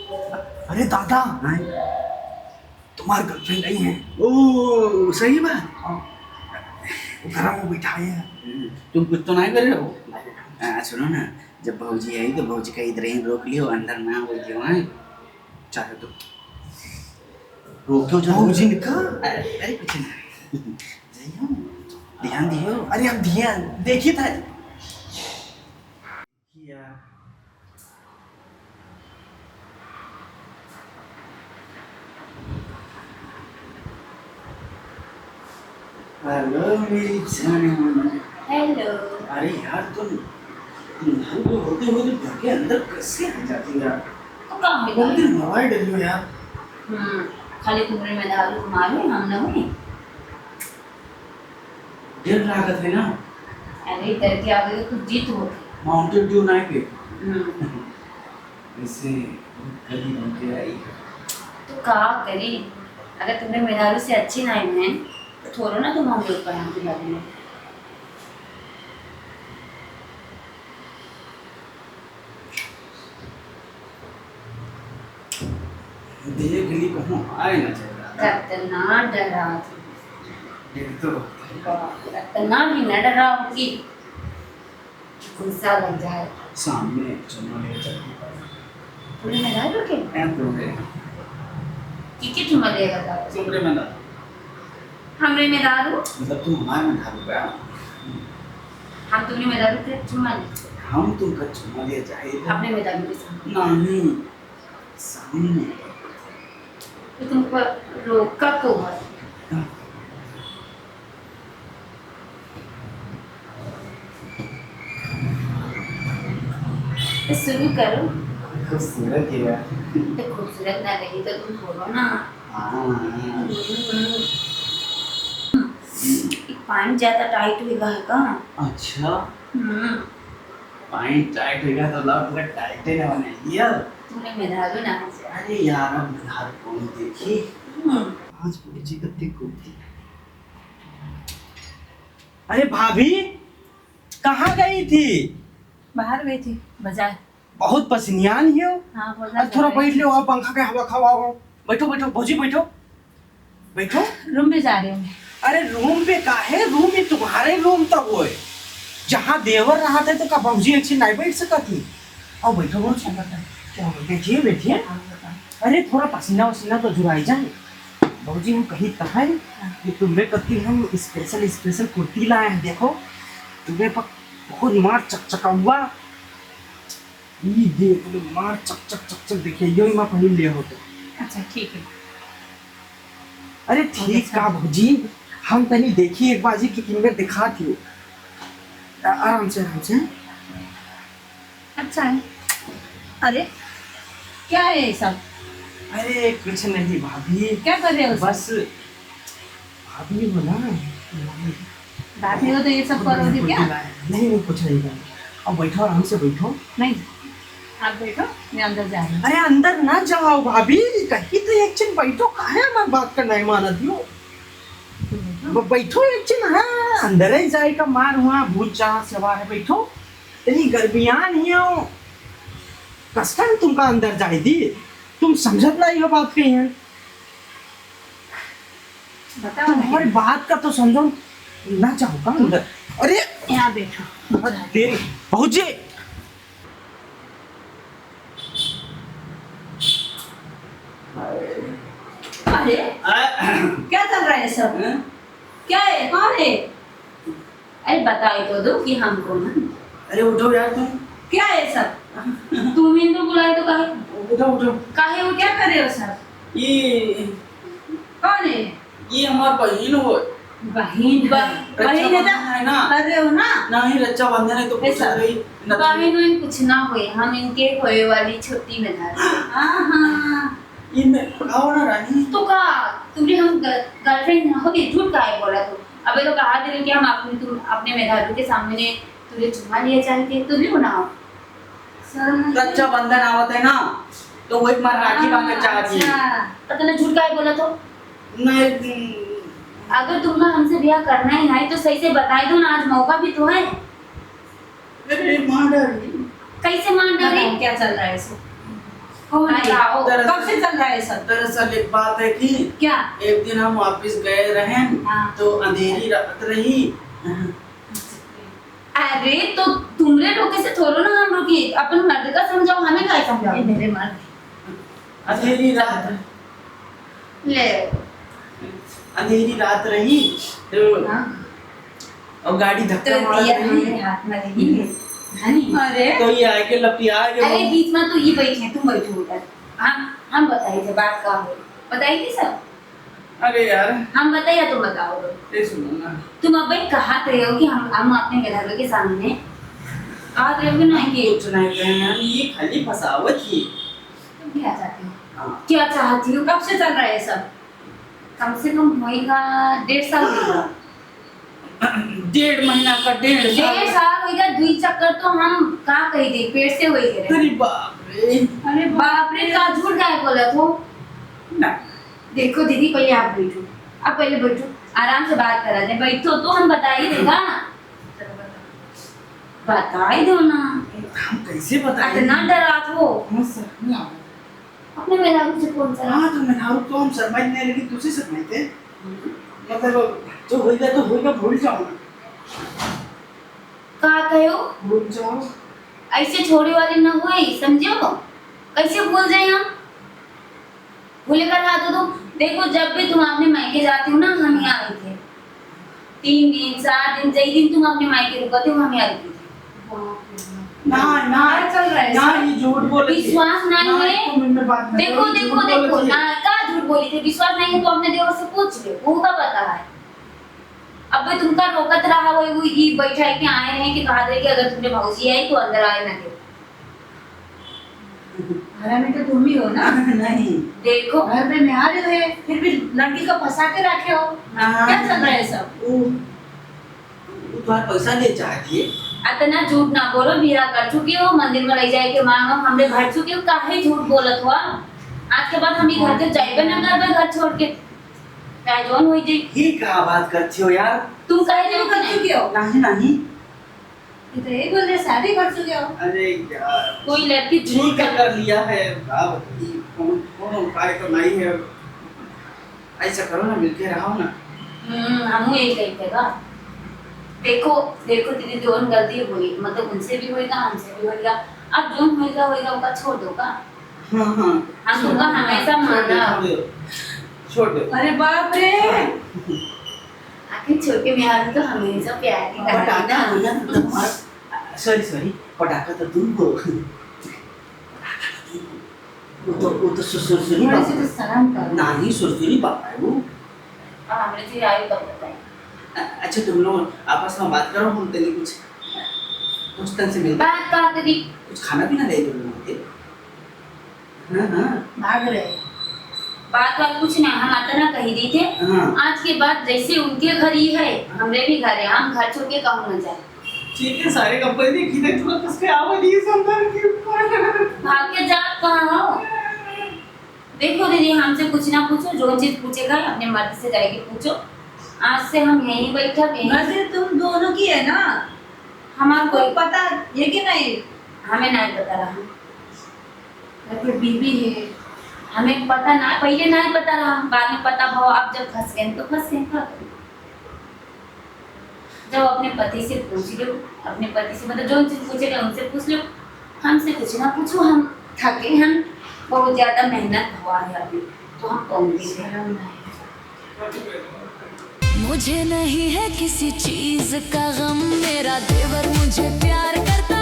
अरे दादा, हाँ? तुम्हारी गर्लफ्रेंड नहीं है? ओ सही बात। वो घर में बिठाए हैं। तुम कुछ तो नहीं कर रहे हो? सुनो ना, जब भौजी आई तो भौजी का इधर ही रोक लियो, अंदर ना बोल दियो। हाँ चलो तो रोको जो भौजी का? अरे कुछ नहीं। जाइयो, ध्यान दियो। अरे हम ध्यान देखी था। हेलो मेरी जान। हेलो। अरे यार तुम होते होते घर के अंदर कैसे आ जाती यार? तो कहाँ है बहुत गाड़ी? मोबाइल डर लो यार। खाली तुम्हारे में दारू मालूम हम ना हुई। डर लागत है ना। अरे इधर के आगे तो कुछ जीत होती। माउंटेन ड्यू नहीं पे हम्म। इससे कभी बन के आई। तो कहा करी, अगर तुमने मेहरारू से अच्छी ना है तो थोड़ा ना तुम हम लोग पर हम दिला देना। देख ली कहूँ आए ना चाहिए। रत्ना डरा थी। डर तो रत्ना भी न डरा होगी, गुस्सा लग जाए। सामने चलो ले चलती तुमने मेहरारू के है तुमरे कि तुम लेगा था तुमरे में ना हमरे मेहरारू। मतलब तुम हमारे में ढाल गया। हम तुमने मेहरारू के चुम्मा ली हम तुमका चुमा ले जाए अपने मेहरारू के सामने। नहीं सामने तो तुमको रोका क्यों है? तो शुरू करो। खूबसूरत है यार। तो खूबसूरत ना लगी तो तुम बोलो ना। हाँ पानी ज्यादा टाइट होगा है का? अच्छा हम्म। पानी टाइट हो गया तो लौट कर टाइट है ना बने यार। तुमने मेहरारू ना से। अरे यार अब घर कौन देखी आज पूरी जी कत्ती कुत्ती। अरे भाभी कहाँ गई थी? बाहर गई थी बाजार। बहुत पसीनियान ही हो। हाँ बाजार। अब थोड़ा बैठ लो, पंखा के हवा खाओ। बैठो बैठो भौजी, बैठो बैठो। रूम में जा रही हूँ। अरे रूम पे काहे? रूम में तुम्हारे रूम तक हो जहाँ देवर रहा थे तो का भौजी अच्छी नहीं बैठ सका थी। आओ बैठो भौजी, क्या बैठिए बैठिए। अरे थोड़ा पसीना वसीना तो जुड़ाई जाए। भौजी हम कहीं कहा है कि तुम्हें कति हम स्पेशल स्पेशल कुर्ती लाए हैं। देखो तुम्हें पर बहुत मार चकचका हुआ। ये देख लो मार चक देखिए यो ही मैं पहले ले हो तो। अच्छा ठीक है। अरे ठीक का भौजी, हम तनी देखी एक बाजी की किंगर दिखा थी। आराम से आराम से। अच्छा है। अरे क्या है ये सब? अरे कुछ नहीं भाभी, क्या कर रहे हो? बस भाभी बोला बैठे हो तो ये सब करोगे क्या? नहीं नहीं कुछ नहीं करना। अब बैठो आराम से बैठो। नहीं आप बैठो, मैं अंदर जा रही हूँ। अरे अंदर ना जाओ भाभी, कहीं तो एक चिन बैठो। काहे हमारी बात का नहीं माना दियो? बैठो एक चिन। हाँ अंदर ही जाएगा मार हुआ भूत जहाँ सवार है। बैठो इतनी गर्मियाँ नहीं हो कस्टम तुमका अंदर जाए दी। तुम समझत नहीं हो बात कही है। बताओ तुम्हारी बात का तो समझो ना चाहो का अंदर। अरे यहाँ बैठो। तेरी पहुंचे। अरे क्या चल रहा है सब? क्या है? कौन है? अरे बताओ तो दो कि हम कौन है। अरे उठो यार तुम। क्या है सब? तुम ही तो बुलाए तो काहे? उठो उठो। काहे वो क्या कर रहे हो सब? ये कौन है? ये हमार बहन हो। बहन बहन है ना? कर रहे हो ना? नहीं रक्षा बंधन है तो पूछ ऐसा? रही बहन कुछ ना हुए, हम इनके होए वाली छोटी में था। हाँ इनमें आओ ना रानी। तो का तुमने हम गर्लफ्रेंड होगी, झूठ काहे बोला तू? अबे तो कहा दे कि हम अपने मेहरारू के सामने तुझे चुम्मा लिए चाहते तो भी ना हो। रक्षा बंधन आवत है ना तो वही मार राखी बांधना चाहती है। अच्छा तो तूने झूठ काहे बोला तो? नहीं अगर तुम्हें हमसे ब्याह करना ही है तो सही से बता दो ना, आज मौका भी तो है। अरे मां डरी। कैसे मान डरे? क्या चल रहा है इसको? कौन है? आओ। कब से चल रहा है सब? दरअसल एक बात है कि क्या? एक दिन हम ऑफिस गए रहे हाँ। तो अंधेरी रात रही। अरे तो तुमरे रोके से थोड़ो ना हम रुकी, अपन मर्द का समझाओ, हमें क्या ये समझाओ। मेरे मर्द। अंधेरी रात ले अंधेरी रात रही तो हाँ। और गाड़ी तो धक्का मार दिया रही हमारे हाथ में रही है। अरे तो ये आके लपिया अरे गए। बीच में तो ये बैठे, तुम बैठो उधर। हम बताइए थे बात का हो, बताई थी सब। अरे यार हम बताइए तुम बताओ। ये सुनो ना, तुम अब भाई कहा थे हो कि हम अपने घर के सामने कहा थे हो ना कि कुछ नहीं कहे हम, ये खाली फसावत ही। तुम क्या चाहते हो, हाँ। क्या चाहती हो। कब से चल रहा है सब? कम से कम होएगा 1.5 साल होएगा। 1.5 महीना का 1.5 साल। 1.5 साल होएगा। 2 चक्कर तो हम कहा कही थी, पेट से हुए थे। अरे बाप रे। अरे बाप रे, का झूठ गाय बोला तो। ना देखो दीदी, पहले आप बैठो, आप पहले बैठो, आराम से बात करा दे। बैठो तो हम बता ही देगा, बता ही दो ना। हम कैसे बताएं? इतना डरा हो हम समझ ना। अपने मेहरारू से कौन सा। हाँ तो मैं नारू तो हम समझ नहीं लगी, तुझे समझते मतलब जो होगा भूल जाओ ना, का कहो भूल जाओ। ऐसे छोड़े वाले न हुए, समझो। कैसे भूल जाए हम, भूले का था तो तुम देखो, जब भी तुम अपने मायके जाते हो ना, हम यहाँ आए थे 3 दिन 7 दिन, जय दिन तुम अपने मायके रुकते हो, हम यहाँ रुके थे। ना ना चल रहा है ना, ये झूठ बोले। विश्वास नहीं है। तुम इनमें बात मत देखो करो, देखो झूठ बोले देखो थे। ना, का झूठ बोली थी। विश्वास नहीं है तो अपने देवर से पूछ लो, वो का पता है। अब भाई तुमका रोकत रहा वो ये बैठा है कि आए रहे कि कहा दे कि अगर तुमने भौजी आई तो अंदर आए ना दे। घर में तो तुम ही हो ना। नहीं देखो घर में मैं आ रहे हो, फिर भी लड़की को फंसा के रखे हो। क्या चल रहा है सब? वो तुम्हारा पैसा ले चाहती है। इतना झूठ ना बोलो, भीरा कर चुकी हो, मंदिर में ले जाए के मांगो, हमरे घर चुके हो, काहे झूठ बोलत हो। आज के बाद हम ही घर के जाइबे ना करबे, घर छोड़ के काय जोन होई जी। ये क्या बात करती हो यार? तुम कहे शादी देखो कर नहीं, चुके हो? नहीं नहीं, ये तो यही बोल रहे शादी कर चुके हो। अरे यार कोई लड़की झूठ ठीक है, कर लिया है। क्या बताइए, कौन उपाय तो नहीं है। ऐसा करो ना, मिलके रहो ना। हम यही कहते का। देखो देखो दीदी, जोन गलती हुई मतलब उनसे भी होएगा, हमसे भी होएगा। अब जोन होएगा होएगा उनका छोड़ दो का। हाँ हाँ, हम तुमका हमेशा माना। छोड़ दो। अरे बाप रे, आखिर छोटे बिहार तो हमेशा प्यार की कहानी ना। सॉरी पटाखा तो तुम हो। वो तो सुरसुरी थोड़ी सी बाबा तो शर्म करो। नहीं, सुरसुरी बाबा है वो। और हमने जो आयु कब बताई। अच्छा तुम लोग आपस में बात करो, हम तेरे कुछ तन से मिलते, बात का करी कुछ खाना पीना ले तुम लोग के। हाँ हाँ भाग रहे। बात कुछ नहीं, हम इतना कही दी थे। हाँ आज के बाद जैसे उनके घर ही है, हमरे भी घर है, हम घर छोड़ के कहूँ न जाए। ठीक है, सारे कपड़े देखी थे तुम किसके आवाज़ सुंदर की भाग के जा कहाँ हो। देखो दीदी, हमसे कुछ ना पूछो, जो चीज पूछेगा अपने मर्द से जाएगी पूछो। आज से हम यहीं बैठा यहीं। मर्जी तुम दोनों की है ना, हमारा कोई कोई पता ये कि नहीं? हमें नहीं पता रहा। घर पे बीवी है, हमें पता ना, पहले नहीं पता रहा, बाद में पता भाव। आप जब फंस गए तो फंस गए, क्या करें। जब अपने पति से पूछ लो, अपने पति से मतलब जो चीज पूछेगा उनसे पूछ लो, हमसे कुछ ना पूछो। हम थके, हम बहुत ज्यादा मेहनत हुआ है अभी, तो हम कौन मुझे नहीं है किसी चीज का गम, मेरा देवर मुझे प्यार करता